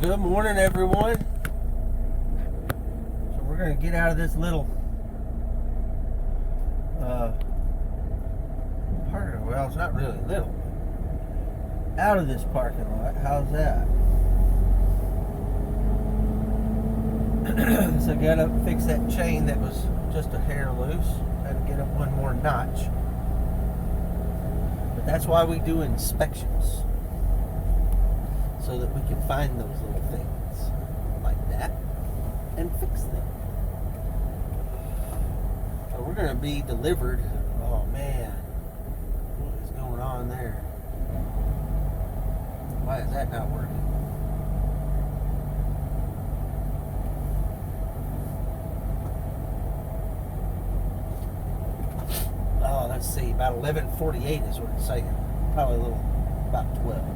Good morning, everyone. So we're going to get out of this little part of, well, it's not really little. Out of this parking lot. How's that? So I got to fix that chain that was just a hair loose. Had to get up one more notch. But that's why we do inspections. So that we can find those little things like that and fix them. So we're going to be delivered. Oh man, what is going on there? Why is that not working? Oh, let's see, about 11:48 is what it's saying. Probably a little, about 12.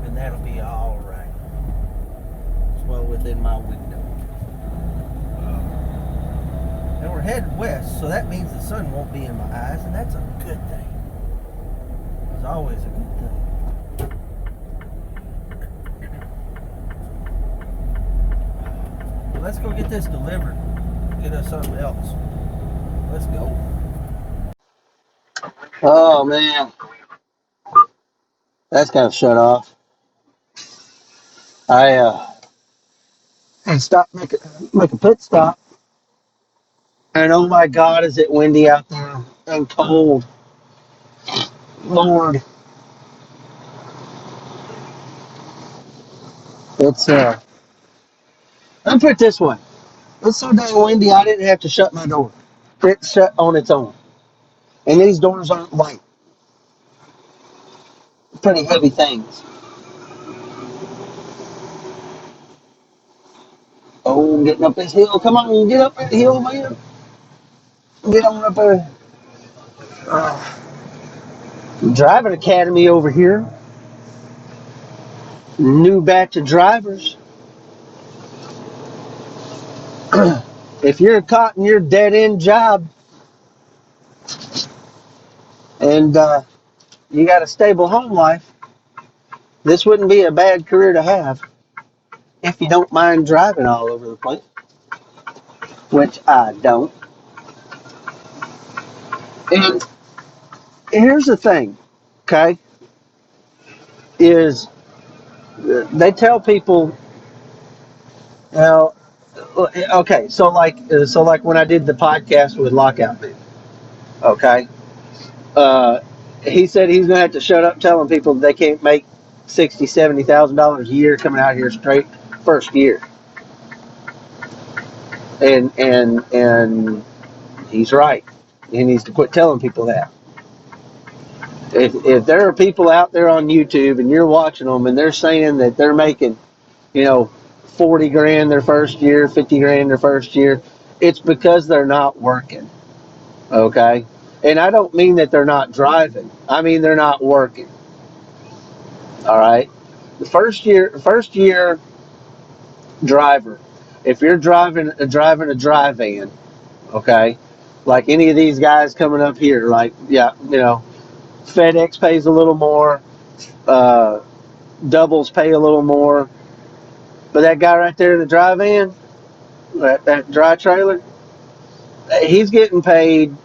And that'll be all right. It's well within my window. And we're heading west, so that means the sun won't be in my eyes, and that's a good thing. It's always a good thing. Let's go get this delivered. Get us something else. Let's go. Oh man, that's got to shut off. I stopped, make a pit stop, and oh my God, is it windy out there and cold. Lord, it's let me put it this way. It's so dang windy, I didn't have to shut my door. It shut on its own, and these doors aren't light. Pretty heavy things. Oh, getting up this hill. Come on, get up that hill, man. Get on up there. Driving academy over here. New batch of drivers. If you're caught in your dead end job and you got a stable home life, this wouldn't be a bad career to have if you don't mind driving all over the place, which I don't. And here's the thing, okay, is they tell people, well, okay, so like when I did the podcast with Lockout Man, okay, uh, he said he's gonna have to shut up telling people that they can't make $60,000-$70,000 a year coming out here straight first year, and he's right. He needs to quit telling people that. If there are people out there on YouTube and you're watching them and they're saying that they're making, 40 grand their first year, 50 grand their first year, it's because they're not working. Okay? And I don't mean that they're not driving. I mean they're not working. All right? The first year driver, if you're driving a dry van, okay? Like any of these guys coming up here, like, yeah, FedEx pays a little more, doubles pay a little more, but that guy right there in the dry van, that dry trailer, he's getting paid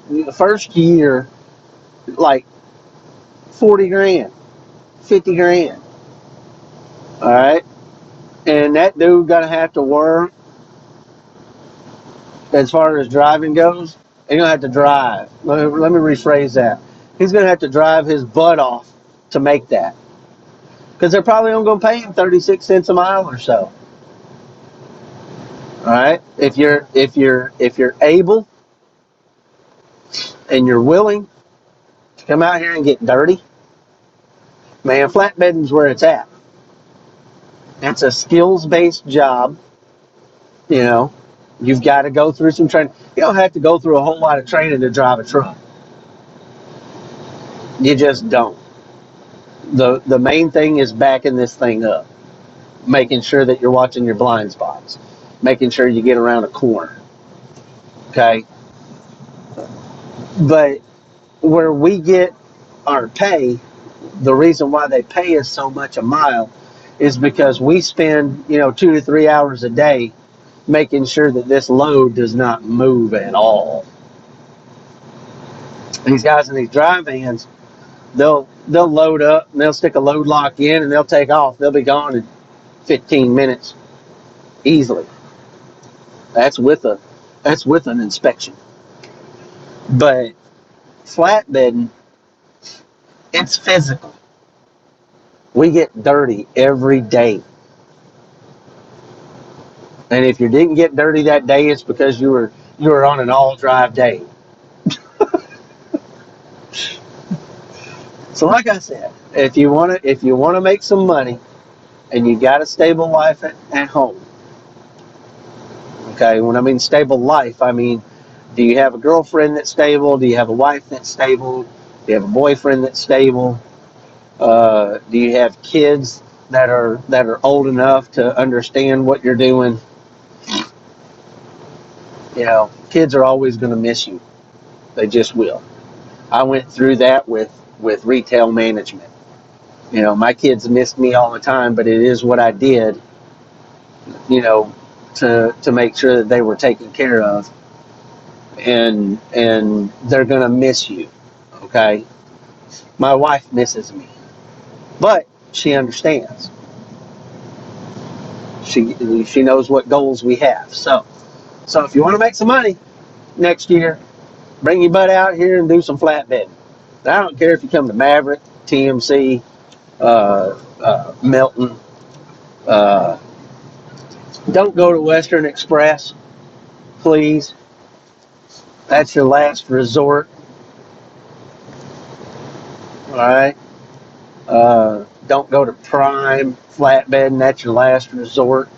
the first year like 40 grand, 50 grand. All right. And that dude gonna have to work as far as driving goes. He's gonna have to drive. Let me rephrase that. He's gonna have to drive his butt off to make that. Because they're probably only gonna pay him 36 cents a mile or so. All right. If you're able and you're willing to come out here and get dirty, man, flatbedding's where it's at. It's a skills-based job. You've got to go through some training. You don't have to go through a whole lot of training to drive a truck. You just don't. The main thing is backing this thing up, making sure that you're watching your blind spots, making sure you get around a corner. Okay? But where we get our pay the reason why they pay us so much a mile is because we spend, 2 to 3 hours a day making sure that this load does not move at all. These guys in these dry vans, they'll load up and they'll stick a load lock in and they'll take off. They'll be gone in 15 minutes easily. That's with an inspection. But flatbedding, it's physical. We get dirty every day. And if you didn't get dirty that day, it's because you were on an all drive day. So like I said, if you wanna make some money and you got a stable life at home, okay, when I mean stable life, I mean, do you have a girlfriend that's stable? Do you have a wife that's stable? Do you have a boyfriend that's stable? Do you have kids that are old enough to understand what you're doing? Kids are always going to miss you. They just will. I went through that with retail management. My kids missed me all the time, but it is what I did, to make sure that they were taken care of. And they're going to miss you, okay? My wife misses me, but she understands. She knows what goals we have. So if you want to make some money next year, bring your butt out here and do some flatbed. I don't care if you come to Maverick, TMC, Milton. Uh, don't go to Western Express, please. That's your last resort. All right. Don't go to Prime Flatbed, and that's your last resort.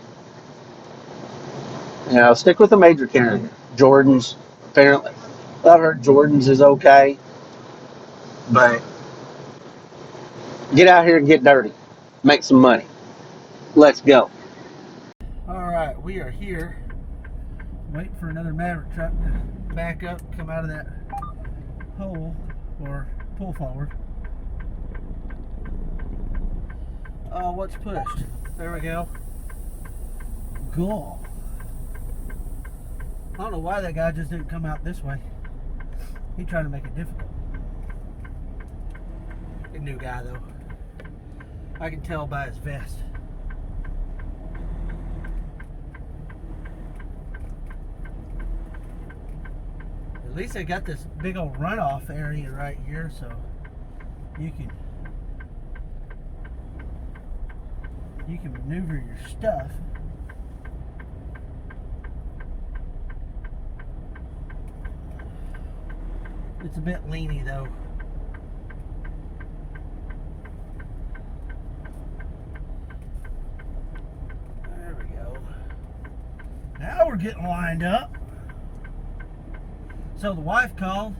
Stick with the major carrier. Jordan's, apparently. I've heard Jordan's is okay, but get out here and get dirty. Make some money. Let's go. All right, we are here waiting for another Maverick truck to back up, come out of that hole, or pull forward. What's pushed? There we go. Cool. I don't know why that guy just didn't come out this way. He tried to make it difficult. A new guy though. I can tell by his vest. At least they got this big old runoff area right here, so you can maneuver your stuff. It's a bit leany though. There we go. Now we're getting lined up. So the wife called.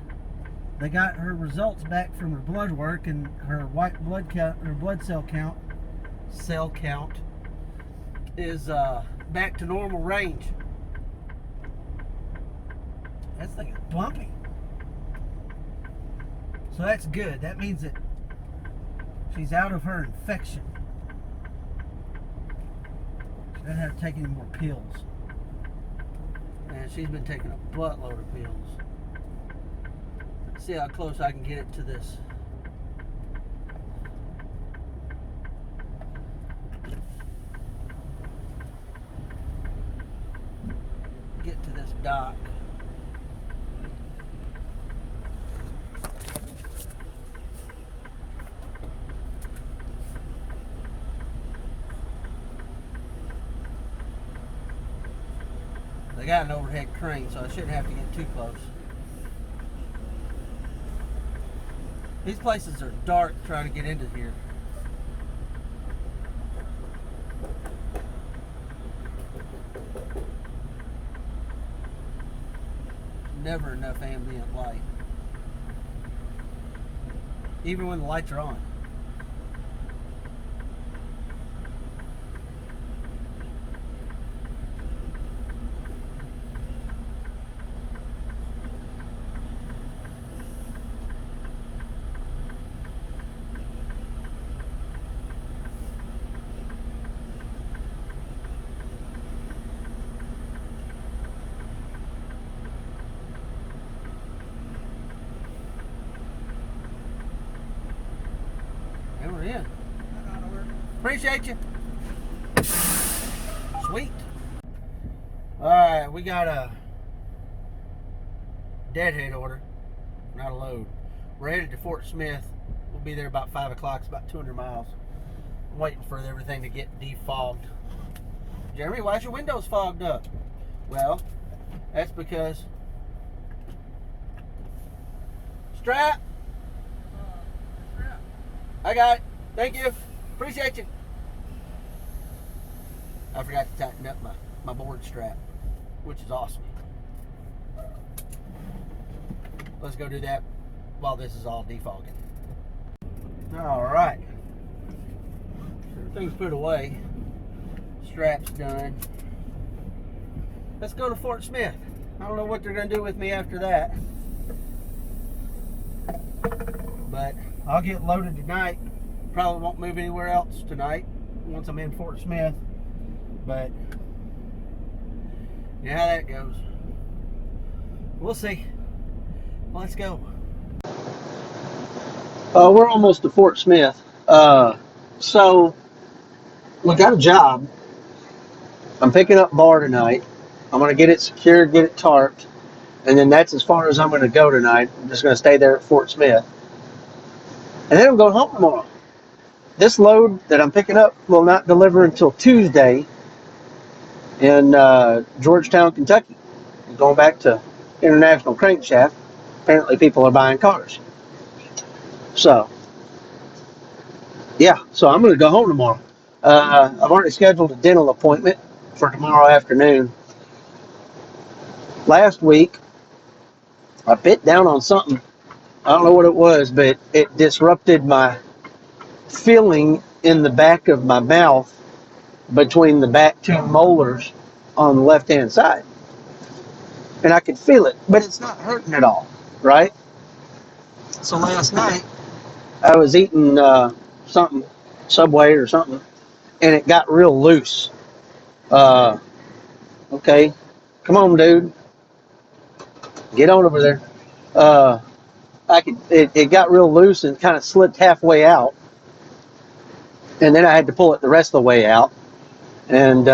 They got her results back from her blood work, and her white blood count, her blood cell count is back to normal range. That thing is bumpy. So that's good. That means that she's out of her infection. She doesn't have to take any more pills. And she's been taking a buttload of pills. Let's see how close I can get it to this. Get to this dock. They got an overhead crane, so I shouldn't have to get too close. These places are dark trying to get into here. Never enough ambient light. Even when the lights are on. it in. Appreciate you. Sweet. Alright, we got a deadhead order, not a load. We're headed to Fort Smith. We'll be there about 5 o'clock. It's about 200 miles. I'm waiting for everything to get defogged. Jeremy, why's your windows fogged up? Well, that's because strap. I got it. Thank you. Appreciate you. I forgot to tighten up my board strap, which is awesome. Let's go do that while this is all defogging. All right. Everything's put away. Strap's done. Let's go to Fort Smith. I don't know what they're going to do with me after that. But I'll get loaded tonight. Probably won't move anywhere else tonight once I'm in Fort Smith. But you know how that goes. We'll see. Let's go. We're almost to Fort Smith. So we got a job. I'm picking up bar tonight. I'm going to get it secured, get it tarped, and then that's as far as I'm going to go tonight. I'm just going to stay there at Fort Smith. And then I'm going home tomorrow. This load that I'm picking up will not deliver until Tuesday in Georgetown, Kentucky. I'm going back to International Crankshaft. Apparently people are buying cars. So, yeah, so I'm going to go home tomorrow. I've already scheduled a dental appointment for tomorrow afternoon. Last week, I bit down on something. I don't know what it was, but it disrupted my feeling in the back of my mouth between the back two molars on the left-hand side. And I could feel it, but it's not hurting at all, right? So last night, I was eating something, Subway or something, and it got real loose. Okay, come on, dude. Get on over there. It got real loose and kind of slipped halfway out. And then I had to pull it the rest of the way out. And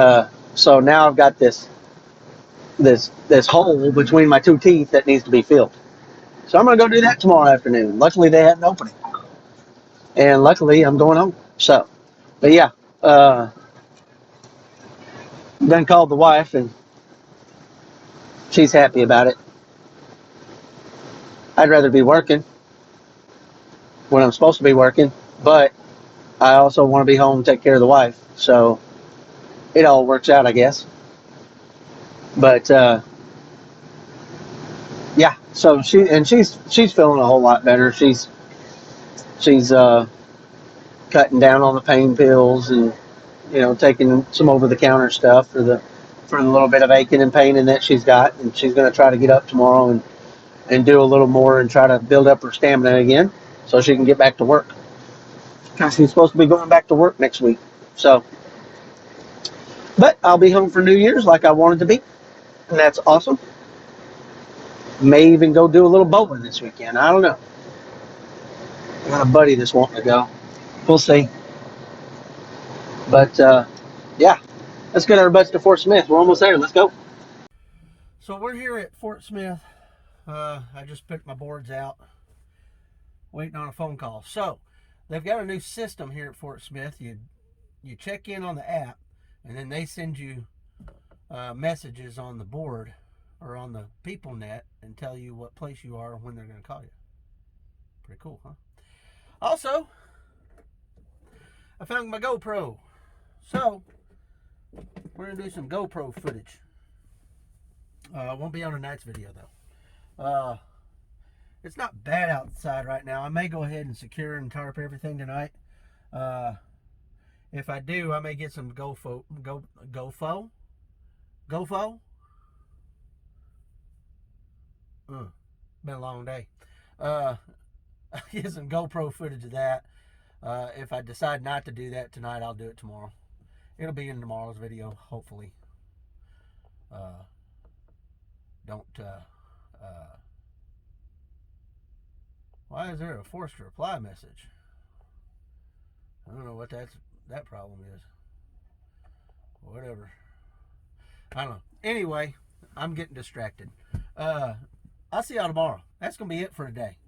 so now I've got this hole between my two teeth that needs to be filled. So I'm going to go do that tomorrow afternoon. Luckily, they had an opening. And luckily, I'm going home. So, but yeah, then called the wife, and she's happy about it. I'd rather be working when I'm supposed to be working, but I also want to be home and take care of the wife. So it all works out, I guess. But yeah, so she's feeling a whole lot better. She's cutting down on the pain pills and taking some over the counter stuff for the little bit of aching and pain that she's got, and she's going to try to get up tomorrow and do a little more and try to build up her stamina again so she can get back to work. Because she's supposed to be going back to work next week. So, but I'll be home for New Year's like I wanted to be, and that's awesome. May even go do a little bowling this weekend. I don't know. I got a buddy that's wanting to go. We'll see. But yeah, let's get our butts to Fort Smith. We're almost there. Let's go. So we're here at Fort Smith. I just picked my boards out, waiting on a phone call. So they've got a new system here at Fort Smith. You check in on the app, and then they send you messages on the board or on the PeopleNet and tell you what place you are and when they're going to call you. Pretty cool, huh? Also, I found my GoPro. So we're going to do some GoPro footage. Won't be on tonight's video, though. It's not bad outside right now. I may go ahead and secure and tarp everything tonight. If I do, I may get some GoFo. Been a long day. I'll get some GoPro footage of that. If I decide not to do that tonight, I'll do it tomorrow. It'll be in tomorrow's video, hopefully. Why is there a forced reply message? I don't know what that problem is. Whatever. I don't know. Anyway, I'm getting distracted. I'll see y'all tomorrow. That's going to be it for today.